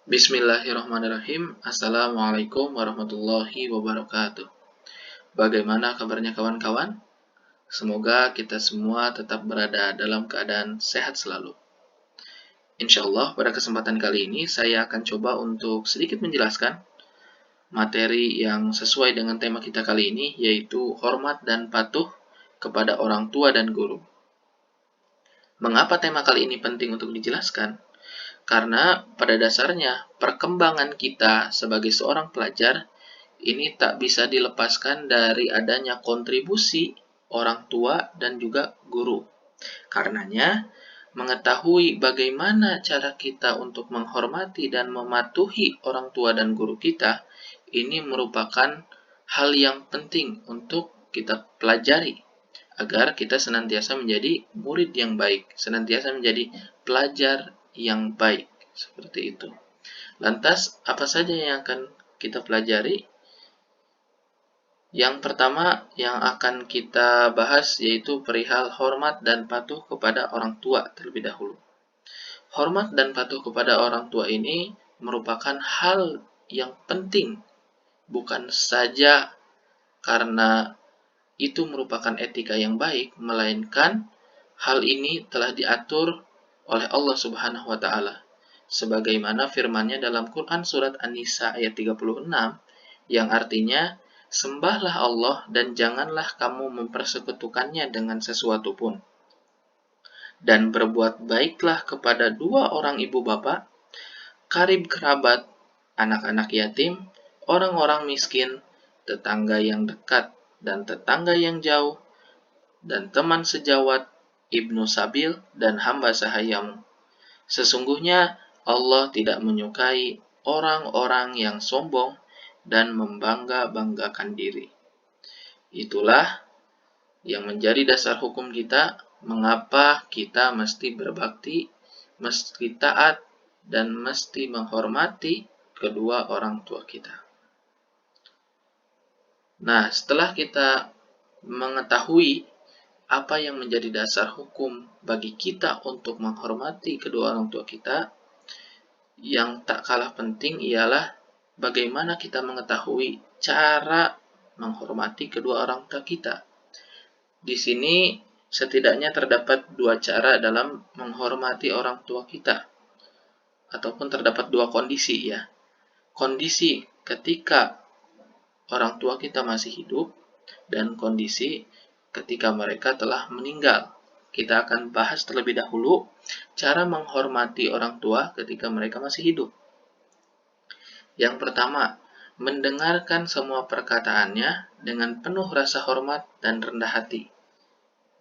Bismillahirrahmanirrahim. Assalamualaikum warahmatullahi wabarakatuh. Bagaimana kabarnya kawan-kawan? Semoga kita semua tetap berada dalam keadaan sehat selalu. Insya Allah pada kesempatan kali ini saya akan coba untuk sedikit menjelaskan materi yang sesuai dengan tema kita kali ini, yaitu hormat dan patuh kepada orang tua dan guru. Mengapa tema kali ini penting untuk dijelaskan? Karena pada dasarnya perkembangan kita sebagai seorang pelajar ini tak bisa dilepaskan dari adanya kontribusi orang tua dan juga guru. Karenanya, mengetahui bagaimana cara kita untuk menghormati dan mematuhi orang tua dan guru kita, ini merupakan hal yang penting untuk kita pelajari agar kita senantiasa menjadi murid yang baik, senantiasa menjadi pelajar yang baik, seperti itu. Lantas, apa saja yang akan kita pelajari? Yang pertama yang akan kita bahas yaitu perihal hormat dan patuh kepada orang tua terlebih dahulu. Hormat dan patuh kepada orang tua ini merupakan hal yang penting, bukan saja karena itu merupakan etika yang baik, melainkan hal ini telah diatur oleh Allah Subhanahu wa taala. Sebagaimana firman-Nya dalam Quran surat An-Nisa ayat 36 yang artinya, sembahlah Allah dan janganlah kamu mempersekutukannya dengan sesuatu pun. Dan berbuat baiklah kepada dua orang ibu bapa, karib kerabat, anak-anak yatim, orang-orang miskin, tetangga yang dekat dan tetangga yang jauh, dan teman sejawat, ibnu sabil, dan hamba sahayamu. Sesungguhnya Allah tidak menyukai orang-orang yang sombong dan membangga-banggakan diri. Itulah yang menjadi dasar hukum kita, mengapa kita mesti berbakti, mesti taat, dan mesti menghormati kedua orang tua kita. Nah, setelah kita mengetahui apa yang menjadi dasar hukum bagi kita untuk menghormati kedua orang tua kita, yang tak kalah penting ialah bagaimana kita mengetahui cara menghormati kedua orang tua kita. Di sini setidaknya terdapat dua cara dalam menghormati orang tua kita, ataupun terdapat dua kondisi ya. Kondisi ketika orang tua kita masih hidup dan kondisi ketika mereka telah meninggal. Kita akan bahas terlebih dahulu cara menghormati orang tua ketika mereka masih hidup. Yang pertama, mendengarkan semua perkataannya dengan penuh rasa hormat dan rendah hati.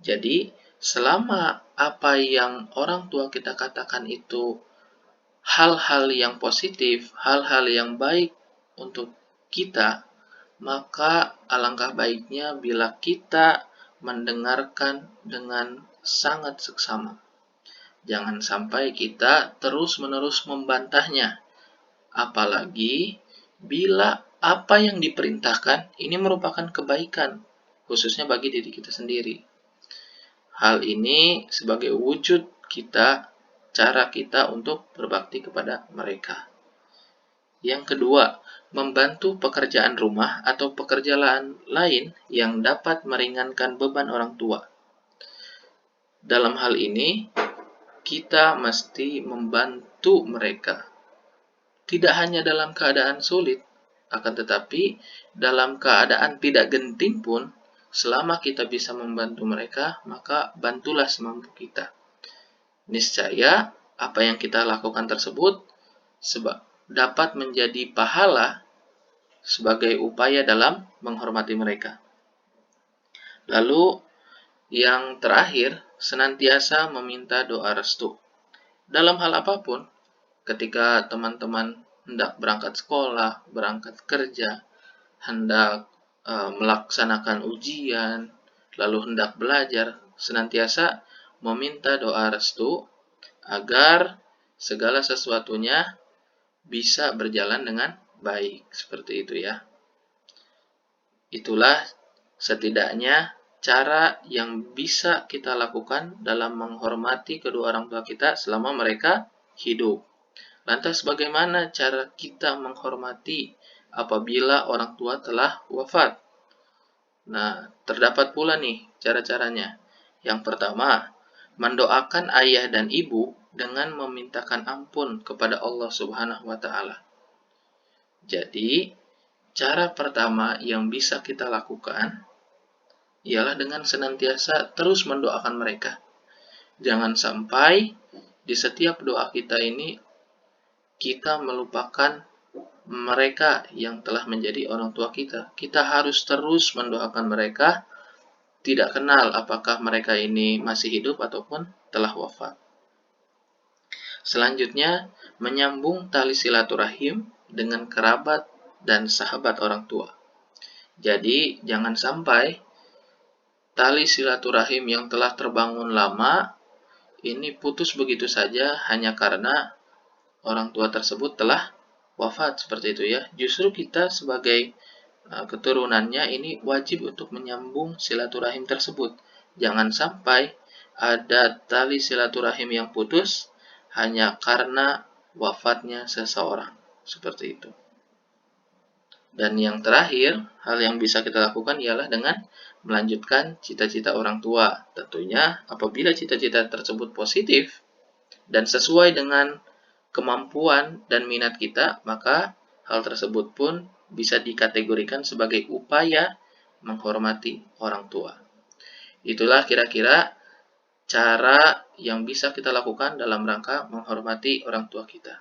Jadi, selama apa yang orang tua kita katakan itu hal-hal yang positif, hal-hal yang baik untuk kita, maka alangkah baiknya bila kita mendengarkan dengan sangat seksama. Jangan sampai kita terus-menerus membantahnya. Apalagi bila apa yang diperintahkan ini merupakan kebaikan, khususnya bagi diri kita sendiri. Hal ini sebagai wujud kita, cara kita untuk berbakti kepada mereka. Yang kedua, membantu pekerjaan rumah atau pekerjaan lain yang dapat meringankan beban orang tua. Dalam hal ini, kita mesti membantu mereka. Tidak hanya dalam keadaan sulit, akan tetapi dalam keadaan tidak genting pun, selama kita bisa membantu mereka, maka bantulah semampu kita. Niscaya, apa yang kita lakukan tersebut dapat menjadi pahala sebagai upaya dalam menghormati mereka. Lalu, yang terakhir, senantiasa meminta doa restu. Dalam hal apapun, ketika teman-teman hendak berangkat sekolah, berangkat kerja, hendak melaksanakan ujian, lalu hendak belajar, senantiasa meminta doa restu agar segala sesuatunya bisa berjalan dengan baik, seperti itu ya. Itulah setidaknya cara yang bisa kita lakukan dalam menghormati kedua orang tua kita selama mereka hidup. Lantas bagaimana cara kita menghormati apabila orang tua telah wafat? Nah, terdapat pula nih cara-caranya. Yang pertama, mendoakan ayah dan ibu dengan memintakan ampun kepada Allah Subhanahu wa taala. Jadi, cara pertama yang bisa kita lakukan ialah dengan senantiasa terus mendoakan mereka. Jangan sampai di setiap doa kita ini kita melupakan mereka yang telah menjadi orang tua kita. Kita harus terus mendoakan mereka, tidak kenal apakah mereka ini masih hidup ataupun telah wafat. Selanjutnya, menyambung tali silaturahim dengan kerabat dan sahabat orang tua. Jadi, jangan sampai tali silaturahim yang telah terbangun lama ini putus begitu saja hanya karena orang tua tersebut telah wafat, seperti itu ya. Justru kita sebagai keturunannya ini wajib untuk menyambung silaturahim tersebut. Jangan sampai ada tali silaturahim yang putus hanya karena wafatnya seseorang, seperti itu. Dan yang terakhir, hal yang bisa kita lakukan ialah dengan melanjutkan cita-cita orang tua. Tentunya apabila cita-cita tersebut positif dan sesuai dengan kemampuan dan minat kita, maka hal tersebut pun bisa dikategorikan sebagai upaya menghormati orang tua. Itulah kira-kira cara yang bisa kita lakukan dalam rangka menghormati orang tua kita.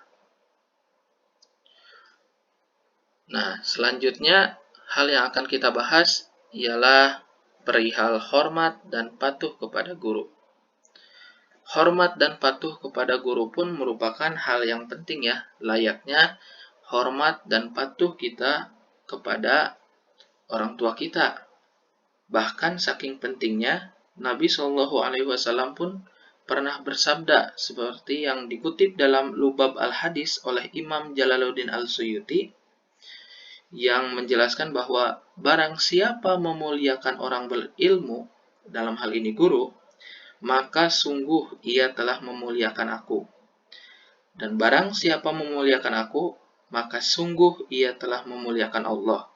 Nah, selanjutnya hal yang akan kita bahas ialah perihal hormat dan patuh kepada guru. Hormat dan patuh kepada guru pun merupakan hal yang penting ya, layaknya hormat dan patuh kita kepada orang tua kita. Bahkan saking pentingnya, Nabi Shallallahu Alaihi Wasallam pun pernah bersabda seperti yang dikutip dalam Lubab Al-Hadis oleh Imam Jalaluddin Al-Suyuti, yang menjelaskan bahwa barang siapa memuliakan orang berilmu, dalam hal ini guru, maka sungguh ia telah memuliakan aku. Dan barang siapa memuliakan aku, maka sungguh ia telah memuliakan Allah.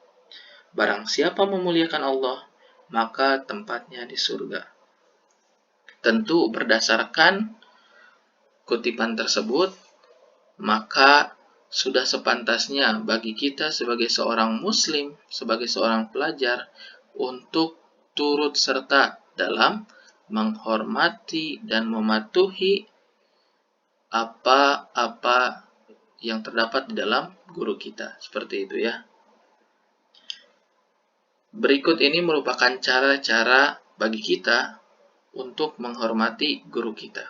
Barang siapa memuliakan Allah, maka tempatnya di surga. Tentu berdasarkan kutipan tersebut, maka sudah sepantasnya bagi kita sebagai seorang muslim, sebagai seorang pelajar, untuk turut serta dalam menghormati dan mematuhi apa-apa yang terdapat di dalam guru kita. Seperti itu ya. Berikut ini merupakan cara-cara bagi kita untuk menghormati guru kita.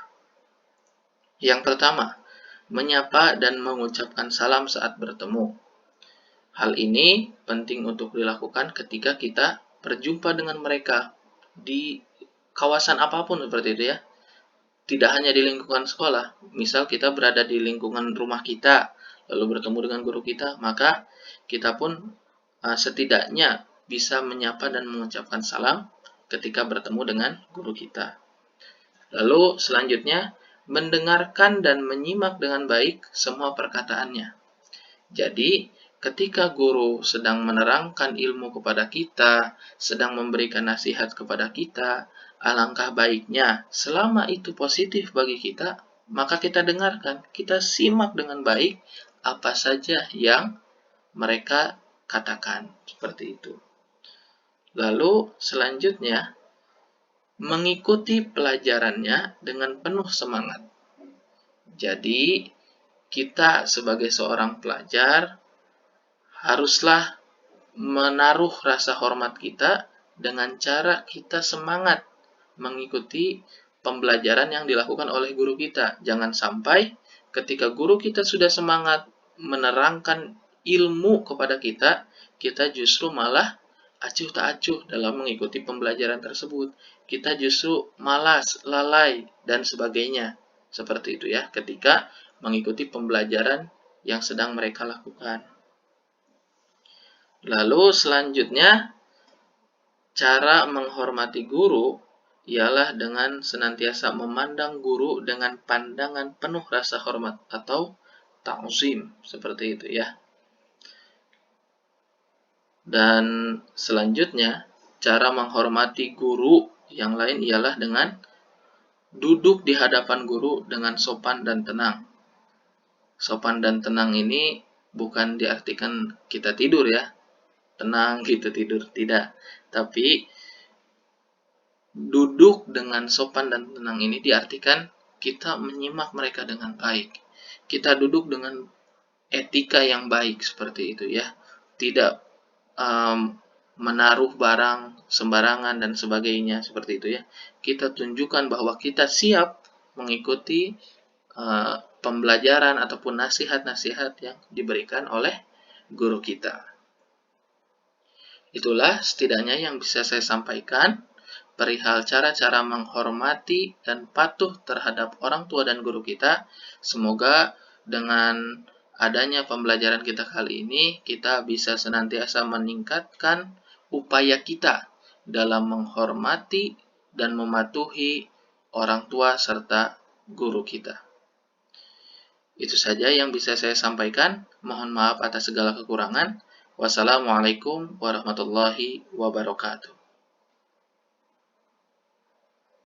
Yang pertama, menyapa dan mengucapkan salam saat bertemu. Hal ini penting untuk dilakukan ketika kita berjumpa dengan mereka di kawasan apapun, seperti itu ya. Tidak hanya di lingkungan sekolah. Misal kita berada di lingkungan rumah kita, lalu bertemu dengan guru kita, maka kita pun setidaknya bisa menyapa dan mengucapkan salam ketika bertemu dengan guru kita. Lalu selanjutnya, mendengarkan dan menyimak dengan baik semua perkataannya. Jadi, ketika guru sedang menerangkan ilmu kepada kita, sedang memberikan nasihat kepada kita, alangkah baiknya selama itu positif bagi kita, maka kita dengarkan, kita simak dengan baik apa saja yang mereka katakan, seperti itu. Lalu selanjutnya, mengikuti pelajarannya dengan penuh semangat. Jadi, kita sebagai seorang pelajar haruslah menaruh rasa hormat kita dengan cara kita semangat mengikuti pembelajaran yang dilakukan oleh guru kita. Jangan sampai ketika guru kita sudah semangat menerangkan ilmu kepada kita, kita justru malah acuh tak acuh dalam mengikuti pembelajaran tersebut. Kita justru malas, lalai, dan sebagainya. Seperti itu ya, ketika mengikuti pembelajaran yang sedang mereka lakukan. Lalu selanjutnya, cara menghormati guru ialah dengan senantiasa memandang guru dengan pandangan penuh rasa hormat atau ta'zim, seperti itu ya. Dan selanjutnya, cara menghormati guru yang lain ialah dengan duduk di hadapan guru dengan sopan dan tenang. Sopan dan tenang ini bukan diartikan kita tidur ya, tenang gitu tidur, tidak. Tapi duduk dengan sopan dan tenang ini diartikan kita menyimak mereka dengan baik. Kita duduk dengan etika yang baik seperti itu ya. Tidak menaruh barang sembarangan dan sebagainya seperti itu ya. Kita tunjukkan bahwa kita siap mengikuti pembelajaran ataupun nasihat-nasihat yang diberikan oleh guru kita. Itulah setidaknya yang bisa saya sampaikan perihal cara-cara menghormati dan patuh terhadap orang tua dan guru kita. Semoga dengan adanya pembelajaran kita kali ini, kita bisa senantiasa meningkatkan upaya kita dalam menghormati dan mematuhi orang tua serta guru kita. Itu saja yang bisa saya sampaikan. Mohon maaf atas segala kekurangan. Wassalamualaikum warahmatullahi wabarakatuh.